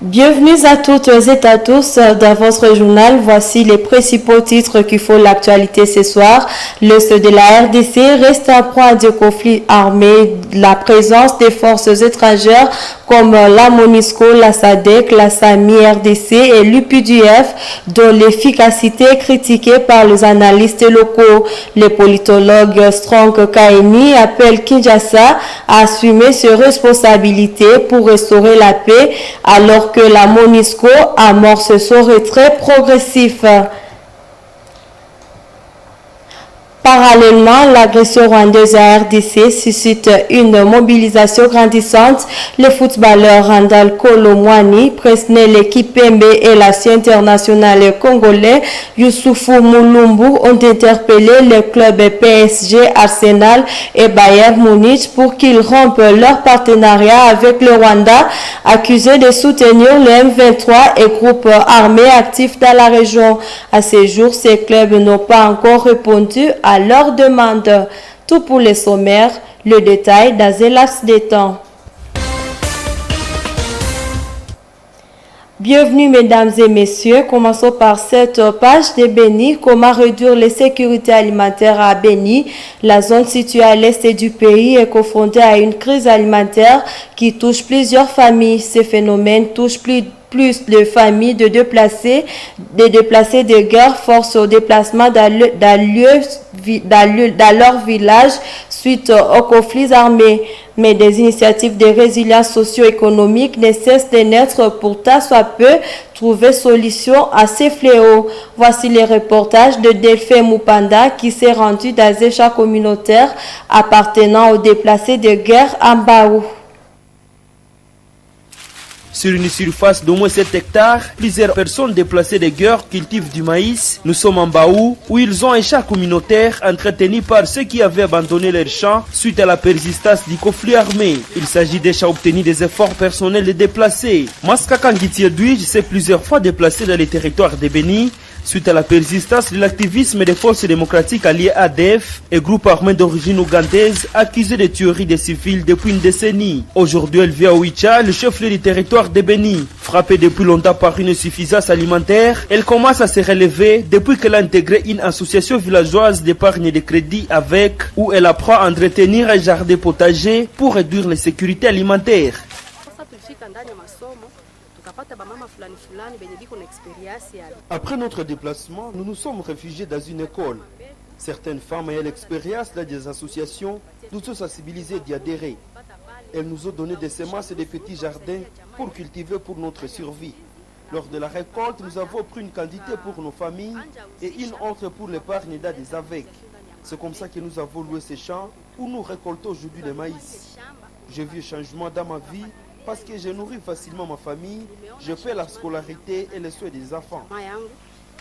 Bienvenue à toutes et à tous dans votre journal. Voici les principaux titres qui font l'actualité ce soir. L'Est de la RDC reste en proie à des conflits armés. La présence des forces étrangères comme la MONUSCO, la SADC, la SAMI RDC et l'UPDF, dont l'efficacité est critiquée par les analystes locaux. Le politologue Strong Kaini appelle Kinshasa à assumer ses responsabilités pour restaurer la paix, alors que la MONUSCO amorce son retrait progressif. Parallèlement, l'agression rwandaise à RDC suscite une mobilisation grandissante. Les footballeurs Randal Kolomwani, Presnel Kipembe et l'ancien international congolais Youssoufou Moulumbu ont interpellé les clubs PSG, Arsenal et Bayern Munich pour qu'ils rompent leur partenariat avec le Rwanda, accusé de soutenir le M23 et groupes armés actifs dans la région. À ce jour, ces clubs n'ont pas encore répondu à leur demande. Tout pour les sommaires, le détail dans un laps de temps. Bienvenue mesdames et messieurs, commençons par cette page de Beni. Comment réduire l'insécurité alimentaire à Beni? La zone située à l'est du pays est confrontée à une crise alimentaire qui touche plusieurs familles. Ces phénomènes touchent plus de familles de déplacés de guerre forcent au déplacement dans leur village suite aux conflits armés. Mais des initiatives de résilience socio-économique ne cessent de naître pour tant soit peu trouver solution à ces fléaux. Voici les reportages de Delphine Moupanda qui s'est rendu dans un champ communautaire appartenant aux déplacés de guerre à Mbaou. Sur une surface d'au moins 7 hectares, plusieurs personnes déplacées de guerre cultivent du maïs. Nous sommes en Baou, où ils ont un champ communautaire entretenu par ceux qui avaient abandonné leur champ suite à la persistance du conflit armé. Il s'agit des champs obtenus des efforts personnels des déplacés. Maskaka Ngitiedouij s'est plusieurs fois déplacé dans les territoires de Beni suite à la persistance de l'activisme des forces démocratiques alliées ADF et groupes armés d'origine ougandaise accusés de tuerie des civils depuis une décennie. Aujourd'hui, elle vit à Ouicha, le chef-lieu du territoire de Beni. Frappée depuis longtemps par une insuffisance alimentaire, elle commence à se relever depuis qu'elle a intégré une association villageoise d'épargne et de crédit avec, où elle apprend à entretenir un jardin potager pour réduire l'insécurité alimentaire. Après notre déplacement, nous nous sommes réfugiés dans une école. Certaines femmes ayant l'expérience dans des associations nous ont sensibilisés d'y adhérer. Elles nous ont donné des semences et des petits jardins pour cultiver pour notre survie. Lors de la récolte, nous avons pris une quantité pour nos familles et une autre pour l'épargne dans des AVEC. C'est comme ça que nous avons loué ces champs où nous récoltons aujourd'hui le maïs. J'ai vu un changement dans ma vie parce que je nourris facilement ma famille, je fais la scolarité et les soins des enfants.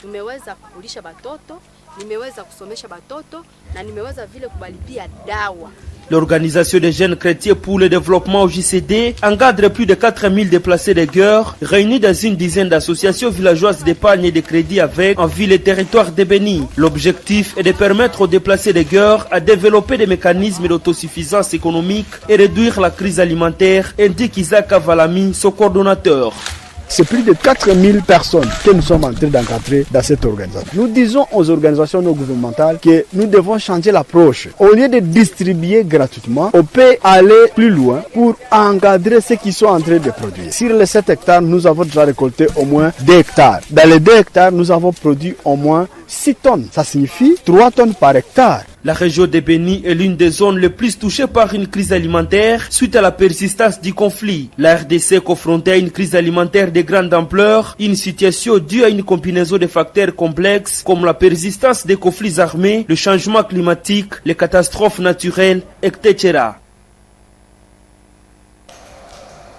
Nimeweza kukulisha batoto, nimeweza kusomesha batoto na nimeweza vile kubalipia dawa. L'Organisation des jeunes chrétiens pour le développement au JCD encadre plus de 4000 déplacés de guerre réunis dans une dizaine d'associations villageoises d'épargne et de crédit avec en ville et territoire de Beni. L'objectif est de permettre aux déplacés de guerre à développer des mécanismes d'autosuffisance économique et réduire la crise alimentaire, indique Isaac Avalami, son coordonnateur. C'est plus de 4000 personnes que nous sommes en train d'encadrer dans cette organisation. Nous disons aux organisations non gouvernementales que nous devons changer l'approche. Au lieu de distribuer gratuitement, on peut aller plus loin pour encadrer ceux qui sont en train de produire. Sur les 7 hectares, nous avons déjà récolté au moins 2 hectares. Dans les 2 hectares, nous avons produit au moins 6 tonnes. Ça signifie 3 tonnes par hectare. La région de Beni est l'une des zones les plus touchées par une crise alimentaire suite à la persistance du conflit. La RDC est confrontée à une crise alimentaire de grande ampleur, une situation due à une combinaison de facteurs complexes comme la persistance des conflits armés, le changement climatique, les catastrophes naturelles, etc.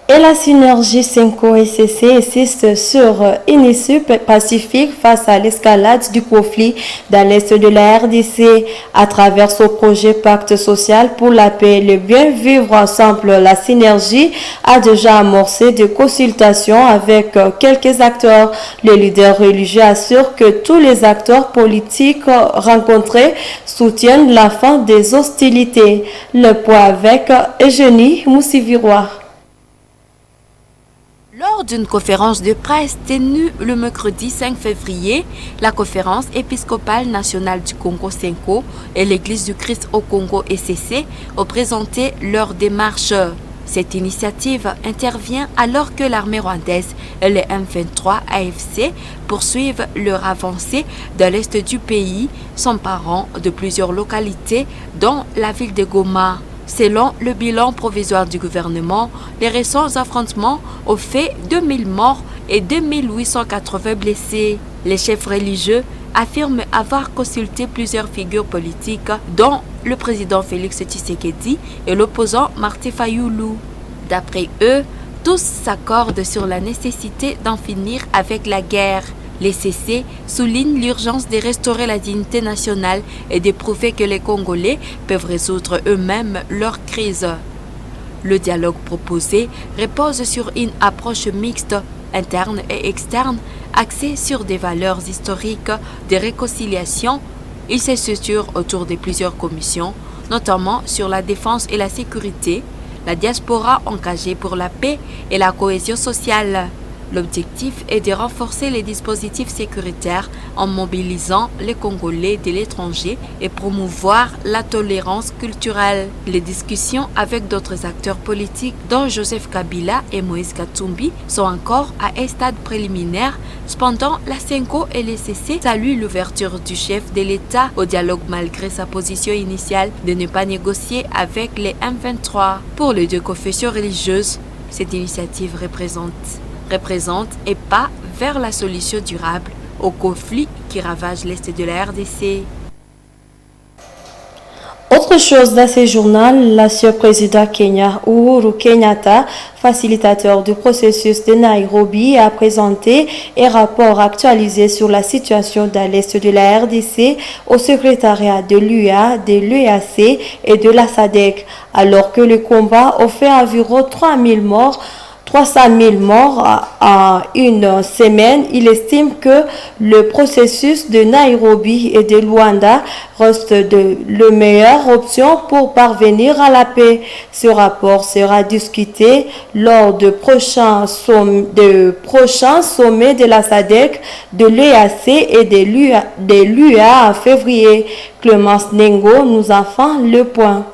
Et la synergie Senko-SCC insiste sur une issue pacifique face à l'escalade du conflit dans l'est de la RDC. À travers son projet Pacte social pour la paix et le bien vivre ensemble, la synergie a déjà amorcé des consultations avec quelques acteurs. Le leader religieux assure que tous les acteurs politiques rencontrés soutiennent la fin des hostilités. Le point avec Eugénie Moussivirois. Lors d'une conférence de presse tenue le mercredi 5 février, la conférence épiscopale nationale du Congo Senko et l'Église du Christ au Congo SCC ont présenté leur démarche. Cette initiative intervient alors que l'armée rwandaise et les M23 AFC poursuivent leur avancée dans l'est du pays, s'emparant de plusieurs localités, dont la ville de Goma. Selon le bilan provisoire du gouvernement, les récents affrontements ont fait 2000 morts et 2880 blessés. Les chefs religieux affirment avoir consulté plusieurs figures politiques, dont le président Félix Tshisekedi et l'opposant Martin Fayulu. D'après eux, tous s'accordent sur la nécessité d'en finir avec la guerre. Les CC soulignent l'urgence de restaurer la dignité nationale et de prouver que les Congolais peuvent résoudre eux-mêmes leurs crises. Le dialogue proposé repose sur une approche mixte, interne et externe, axée sur des valeurs historiques de réconciliation. Il se structure autour de plusieurs commissions, notamment sur la défense et la sécurité, la diaspora engagée pour la paix et la cohésion sociale. L'objectif est de renforcer les dispositifs sécuritaires en mobilisant les Congolais de l'étranger et promouvoir la tolérance culturelle. Les discussions avec d'autres acteurs politiques, dont Joseph Kabila et Moïse Katumbi, sont encore à un stade préliminaire. Cependant, la Senko et les CC saluent l'ouverture du chef de l'État au dialogue malgré sa position initiale de ne pas négocier avec les M23. Pour les deux confessions religieuses, cette initiative représente et pas vers la solution durable au conflit qui ravage l'est de la RDC. Autre chose dans ce journal, l'ancien président Kenya Uhuru Kenyatta, facilitateur du processus de Nairobi, a présenté un rapport actualisé sur la situation dans l'est de la RDC au secrétariat de l'UA, de l'EAC et de la SADC, alors que le combat a fait environ 300 000 morts en une semaine. Il estime que le processus de Nairobi et de Luanda reste la meilleure option pour parvenir à la paix. Ce rapport sera discuté lors de prochains sommets de la SADC, de l'EAC et de l'UA en février. Clémence Nengo nous en fait le point.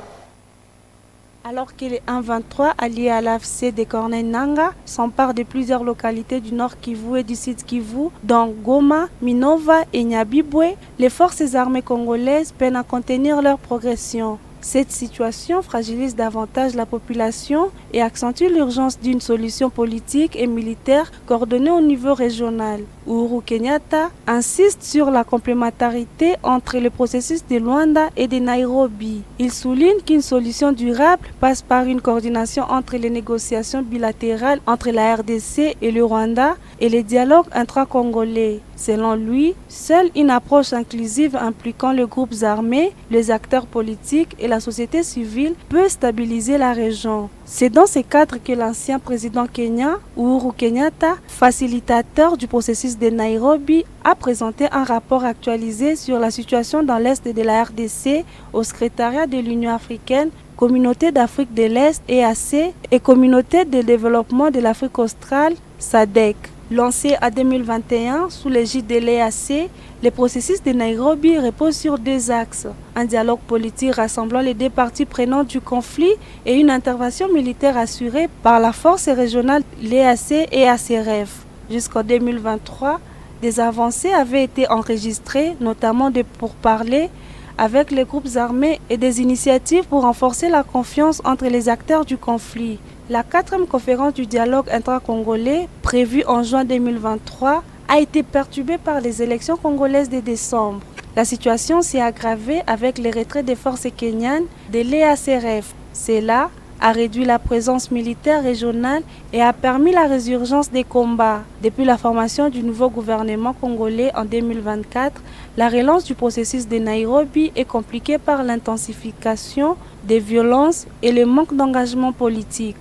Alors que les M23 alliés à l'AFC de Corneille Nangaa s'emparent de plusieurs localités du nord Kivu et du sud Kivu, dont Goma, Minova et Nyabibwe, les forces armées congolaises peinent à contenir leur progression. Cette situation fragilise davantage la population et accentue l'urgence d'une solution politique et militaire coordonnée au niveau régional. Uhuru Kenyatta insiste sur la complémentarité entre le processus de Luanda et de Nairobi. Il souligne qu'une solution durable passe par une coordination entre les négociations bilatérales entre la RDC et le Rwanda et les dialogues intra-congolais. Selon lui, seule une approche inclusive impliquant les groupes armés, les acteurs politiques et la société civile peut stabiliser la région. C'est dans ce cadre que l'ancien président kenyan, Uhuru Kenyatta, facilitateur du processus de Nairobi, a présenté un rapport actualisé sur la situation dans l'est de la RDC au secrétariat de l'Union africaine, Communauté d'Afrique de l'Est EAC et Communauté de développement de l'Afrique australe SADC. Lancé en 2021 sous l'égide de l'EAC, le processus de Nairobi repose sur deux axes. Un dialogue politique rassemblant les deux parties prenantes du conflit et une intervention militaire assurée par la force régionale l'EAC et ACRF. Jusqu'en 2023, des avancées avaient été enregistrées, notamment de pourparlers avec les groupes armés et des initiatives pour renforcer la confiance entre les acteurs du conflit. La 4e conférence du dialogue intra-congolais, prévue en juin 2023, a été perturbée par les élections congolaises de décembre. La situation s'est aggravée avec le retrait des forces kenyanes de l'EACRF. Cela a réduit la présence militaire régionale et a permis la résurgence des combats. Depuis la formation du nouveau gouvernement congolais en 2024, la relance du processus de Nairobi est compliquée par l'intensification des violences et le manque d'engagement politique.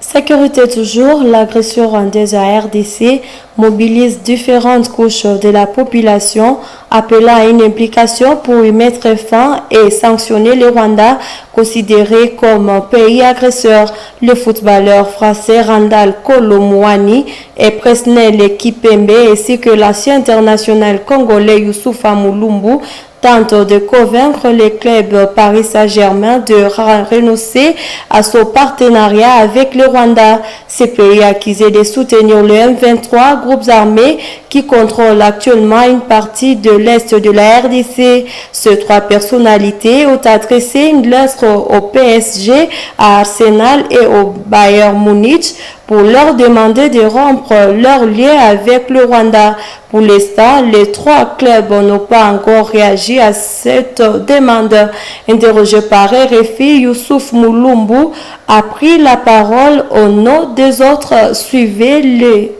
Sécurité toujours, l'agression rwandaise à RDC mobilise différentes couches de la population, appelant à une implication pour y mettre fin et sanctionner le Rwanda, considéré comme un pays agresseur. Le footballeur français Randal Kolo Muani et Presnel Kipembe ainsi que l'ancien international congolais Youssoufa Mulumbu tente de convaincre le club Paris Saint-Germain de renoncer à son partenariat avec le Rwanda. Ces pays accusés de soutenir le M23, groupes armés qui contrôlent actuellement une partie de l'Est de la RDC. Ces trois personnalités ont adressé une lettre au PSG, à Arsenal et au Bayern Munich pour leur demander de rompre leur lien avec le Rwanda. Pour l'instant, les trois clubs n'ont pas encore réagi à cette demande. Interrogé par RFI, Youssouf Mulumbu a pris la parole au nom des autres. Suivez-le.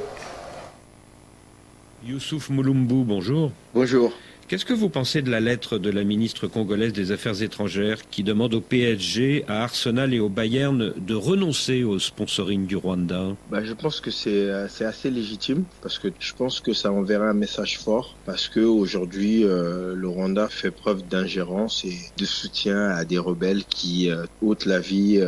Youssouf Mulumbu, bonjour. Bonjour. Qu'est-ce que vous pensez de la lettre de la ministre congolaise des Affaires étrangères qui demande au PSG, à Arsenal et au Bayern de renoncer au sponsoring du Rwanda? Je pense que c'est assez légitime parce que je pense que ça enverra un message fort parce que aujourd'hui le Rwanda fait preuve d'ingérence et de soutien à des rebelles qui ôtent la vie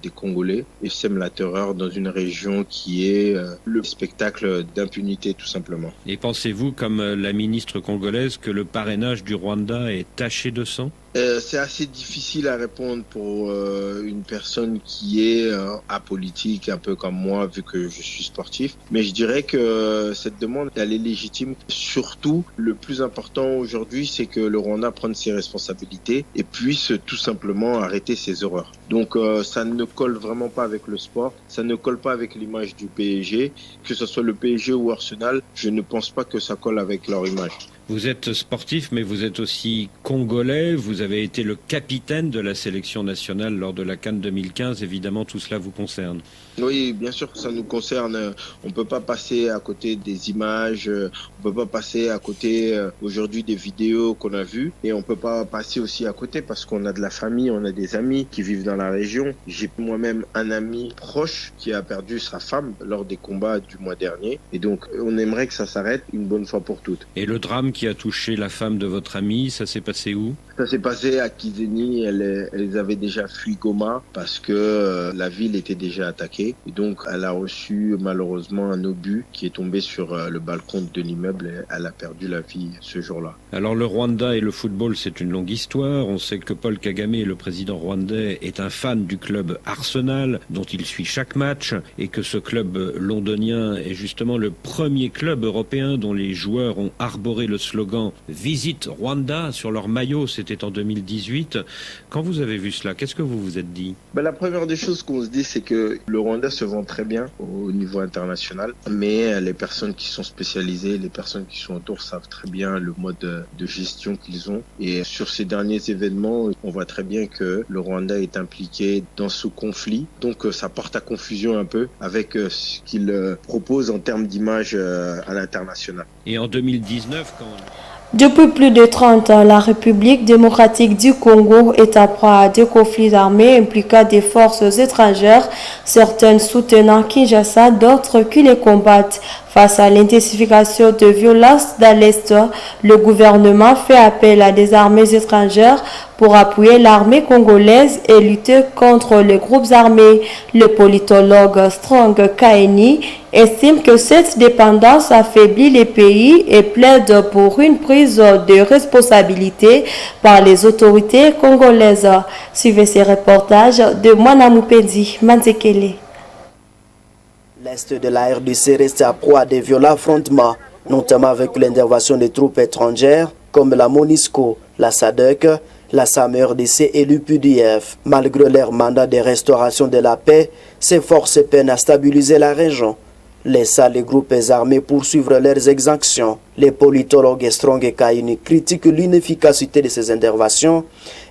des Congolais et sèment la terreur dans une région qui est le spectacle d'impunité tout simplement. Et pensez-vous, comme la ministre congolaise, que le parrainage du Rwanda est taché de sang? C'est assez difficile à répondre pour une personne qui est apolitique, un peu comme moi, vu que je suis sportif. Mais je dirais que cette demande, elle est légitime. Surtout, le plus important aujourd'hui, c'est que le Rwanda prenne ses responsabilités et puisse tout simplement arrêter ses horreurs. Donc ça ne colle vraiment pas avec le sport, ça ne colle pas avec l'image du PSG. Que ce soit le PSG ou Arsenal, je ne pense pas que ça colle avec leur image. Vous êtes sportif, mais vous êtes aussi congolais. Vous avez été le capitaine de la sélection nationale lors de la CAN 2015. Évidemment, tout cela vous concerne. Oui, bien sûr que ça nous concerne. On peut pas passer à côté des images. On peut pas passer à côté aujourd'hui des vidéos qu'on a vues. Et on peut pas passer aussi à côté parce qu'on a de la famille, on a des amis qui vivent dans la région. J'ai moi-même un ami proche qui a perdu sa femme lors des combats du mois dernier. Et donc, on aimerait que ça s'arrête une bonne fois pour toutes. Et le drame qui a touché la femme de votre ami, ça s'est passé où? Ça s'est passé à Kizeni. Elles avaient déjà fui Goma parce que la ville était déjà attaquée. Et donc, elle a reçu malheureusement un obus qui est tombé sur le balcon de l'immeuble et elle a perdu la vie ce jour-là. Alors, le Rwanda et le football, c'est une longue histoire. On sait que Paul Kagame, le président rwandais, est un fan du club Arsenal, dont il suit chaque match, et que ce club londonien est justement le premier club européen dont les joueurs ont arboré le slogan « Visite Rwanda » sur leur maillot. C'était en 2018. Quand vous avez vu cela, qu'est-ce que vous vous êtes dit? La première des choses qu'on se dit, c'est que le Rwanda se vend très bien au niveau international, mais les personnes qui sont spécialisées, les personnes qui sont autour savent très bien le mode de gestion qu'ils ont. Et sur ces derniers événements, on voit très bien que le Rwanda est impliqué dans ce conflit. Donc ça porte à confusion un peu avec ce qu'il propose en termes d'image à l'international. Et en 2019, quand... Depuis plus de 30 ans, la République démocratique du Congo est en proie à deux conflits armés impliquant des forces étrangères, certaines soutenant Kinshasa, d'autres qui les combattent. Face à l'intensification de violences dans l'Est, le gouvernement fait appel à des armées étrangères pour appuyer l'armée congolaise et lutter contre les groupes armés. Le politologue Strong Kaini estime que cette dépendance affaiblit les pays et plaide pour une prise de responsabilité par les autorités congolaises. Suivez ces reportages de Mwanamupedi Manzekele. L'Est de la RDC reste à proie à des violents affrontements, notamment avec l'intervention des troupes étrangères comme la MONUSCO, la SADC, la SAM-RDC et l'UPDF. Malgré leur mandat de restauration de la paix, ces forces peinent à stabiliser la région. laissant les groupes armés poursuivre leurs exactions. Les politologues Strong et Kaini critiquent l'inefficacité de ces interventions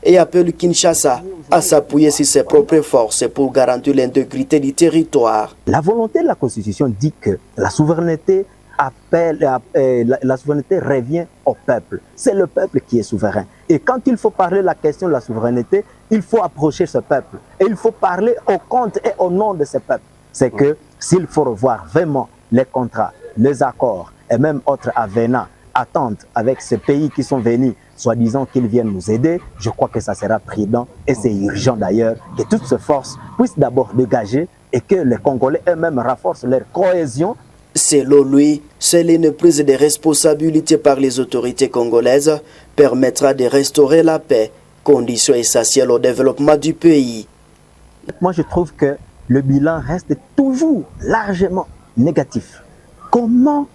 et appellent Kinshasa à s'appuyer sur ses propres forces pour garantir l'intégrité du territoire. La volonté de la Constitution dit que la souveraineté la souveraineté revient au peuple. C'est le peuple qui est souverain. Et quand il faut parler de la question de la souveraineté, il faut approcher ce peuple. Et il faut parler au compte et au nom de ce peuple. C'est que s'il faut revoir vraiment les contrats, les accords et même autres avenants, attentes avec ces pays qui sont venus, soi-disant qu'ils viennent nous aider, je crois que ça sera prudent et c'est urgent d'ailleurs que toutes ces forces puissent d'abord dégager et que les Congolais eux-mêmes renforcent leur cohésion. Selon lui, seule une prise de responsabilité par les autorités congolaises permettra de restaurer la paix, condition essentielle au développement du pays. Moi, je trouve que le bilan reste toujours largement négatif. Comment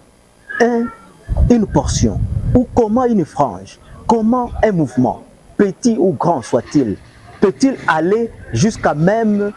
une portion ou comment une frange, comment un mouvement, petit ou grand soit-il, peut-il aller jusqu'à même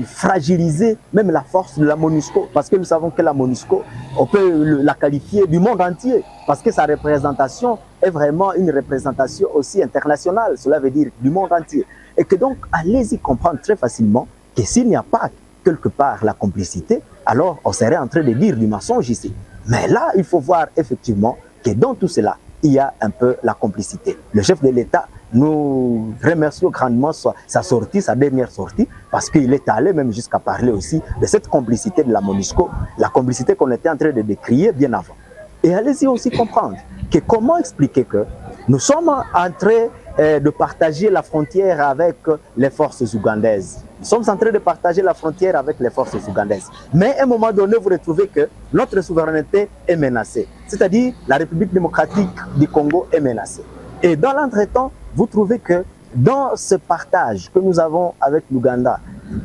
fragiliser même la force de la MONUSCO, parce que nous savons que la MONUSCO, on peut la qualifier du monde entier, parce que sa représentation est vraiment une représentation aussi internationale, cela veut dire du monde entier. Et que donc, allez-y comprendre très facilement que s'il n'y a pas quelque part la complicité, alors on serait en train de dire du mensonge ici. Mais là, il faut voir effectivement que dans tout cela, il y a un peu la complicité. Le chef de l'État, nous remercions grandement sa sortie, sa dernière sortie, parce qu'il est allé même jusqu'à parler aussi de cette complicité de la MONUSCO, la complicité qu'on était en train de décrier bien avant. Et allez-y aussi comprendre que comment expliquer que nous sommes en train de partager la frontière avec les forces ougandaises. Nous sommes en train de partager la frontière avec les forces ougandaises. Mais à un moment donné, vous retrouvez que notre souveraineté est menacée. C'est-à-dire la République démocratique du Congo est menacée. Et dans l'entretemps, vous trouvez que dans ce partage que nous avons avec l'Ouganda,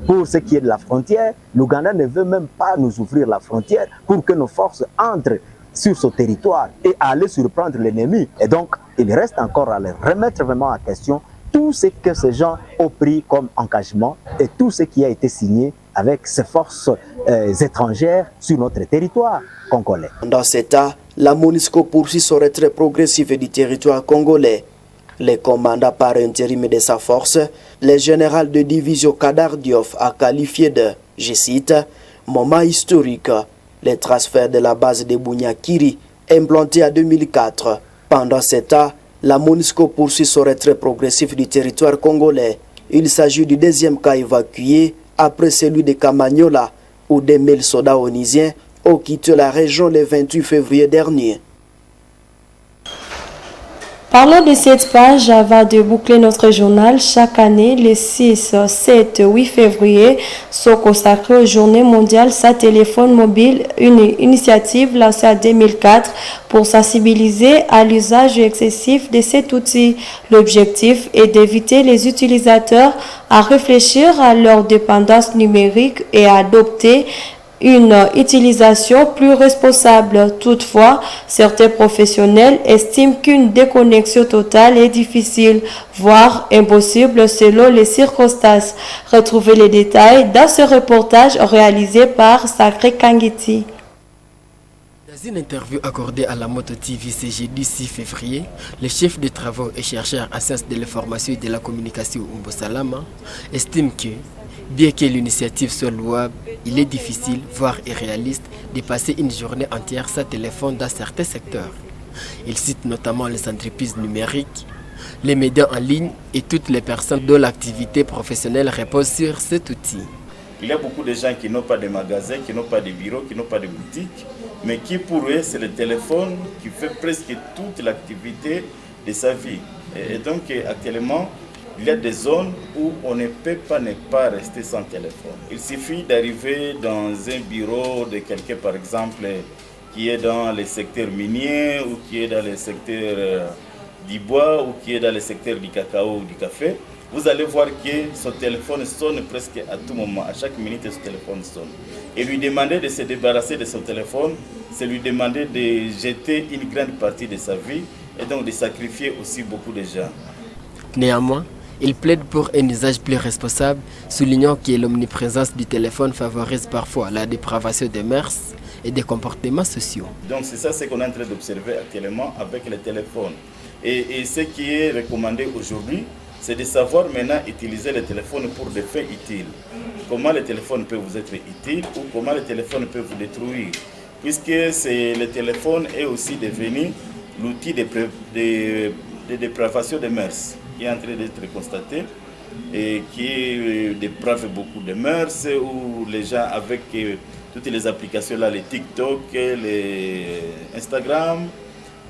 pour ce qui est de la frontière, l'Ouganda ne veut même pas nous ouvrir la frontière pour que nos forces entrent sur ce territoire et aller surprendre l'ennemi. Et donc, il reste encore à leur remettre vraiment en question tout ce que ces gens ont pris comme engagement et tout ce qui a été signé avec ces forces étrangères sur notre territoire congolais. Dans cet état, la MONUSCO poursuit son retrait progressif du territoire congolais. Le commandant par intérim de sa force, le général de division Kadar Diop, a qualifié de, je cite, moment historique, le transfert de la base de Bunyakiri, implantée en 2004. Pendant ce temps, la MONUSCO poursuit son retrait progressif du territoire congolais. Il s'agit du deuxième cas évacué après celui de Kamanyola, où 2000 soldats onisiens ont quitté la région le 28 février dernier. Parlons de cette page avant de boucler notre journal. Chaque année, les 6, 7, 8 février sont consacrés aux Journées mondiales sans téléphone mobile, une initiative lancée en 2004 pour sensibiliser à l'usage excessif de cet outil. L'objectif est d'éviter les utilisateurs à réfléchir à leur dépendance numérique et à adopter une utilisation plus responsable. Toutefois, certains professionnels estiment qu'une déconnexion totale est difficile, voire impossible selon les circonstances. Retrouvez les détails dans ce reportage réalisé par Sacré Kangiti. Dans une interview accordée à la Moto TV ce jeudi 6 février, le chef de travaux et chercheur en sciences de l'information et de la communication Umbo Salama estime que bien que l'initiative soit louable, il est difficile, voire irréaliste, de passer une journée entière sans téléphone dans certains secteurs. Il cite notamment les entreprises numériques, les médias en ligne et toutes les personnes dont l'activité professionnelle repose sur cet outil. Il y a beaucoup de gens qui n'ont pas de magasins, qui n'ont pas de bureaux, qui n'ont pas de boutiques, mais qui pour eux c'est le téléphone qui fait presque toute l'activité de sa vie. Et donc actuellement, il y a des zones où on ne peut pas ne pas rester sans téléphone. Il suffit d'arriver dans un bureau de quelqu'un, par exemple, qui est dans le secteur minier ou qui est dans le secteur du bois ou qui est dans le secteur du cacao ou du café. Vous allez voir que son téléphone sonne presque à tout moment. À chaque minute, son téléphone sonne. Et lui demander de se débarrasser de son téléphone, c'est lui demander de jeter une grande partie de sa vie et donc de sacrifier aussi beaucoup de gens. Néanmoins, il plaide pour un usage plus responsable, soulignant que l'omniprésence du téléphone favorise parfois la dépravation des mœurs et des comportements sociaux. Donc c'est ça ce qu'on est en train d'observer actuellement avec les téléphones. Et ce qui est recommandé aujourd'hui, c'est de savoir maintenant utiliser les téléphones pour des faits utiles. Comment les téléphones peuvent vous être utiles ou comment les téléphones peuvent vous détruire. Puisque le téléphone est aussi devenu l'outil de dépravation des mœurs qui est en train d'être constaté et qui déprave beaucoup de mœurs où les gens avec toutes les applications là, les TikTok, les Instagram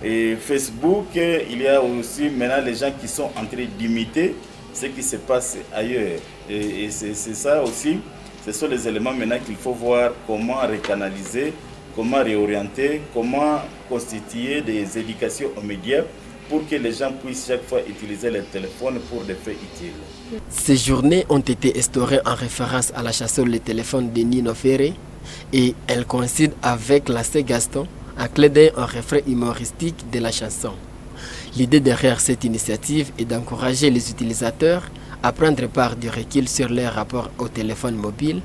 et Facebook, il y a aussi maintenant les gens qui sont en train d'imiter ce qui se passe ailleurs. Et c'est ça aussi, ce sont les éléments maintenant qu'il faut voir comment recanaliser, comment réorienter, comment constituer des éducations aux médias pour que les gens puissent chaque fois utiliser le téléphone pour des faits utiles. Ces journées ont été instaurées en référence à la chanson Le téléphone de Nino Ferré et elles coïncident avec la Saint-Gaston, un clin d'œil en refrain humoristique de la chanson. L'idée derrière cette initiative est d'encourager les utilisateurs à prendre part du recul sur leur rapport au téléphone mobile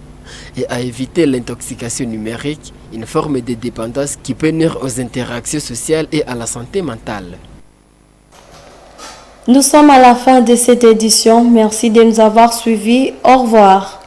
et à éviter l'intoxication numérique, une forme de dépendance qui peut nuire aux interactions sociales et à la santé mentale. Nous sommes à la fin de cette édition. Merci de nous avoir suivis. Au revoir.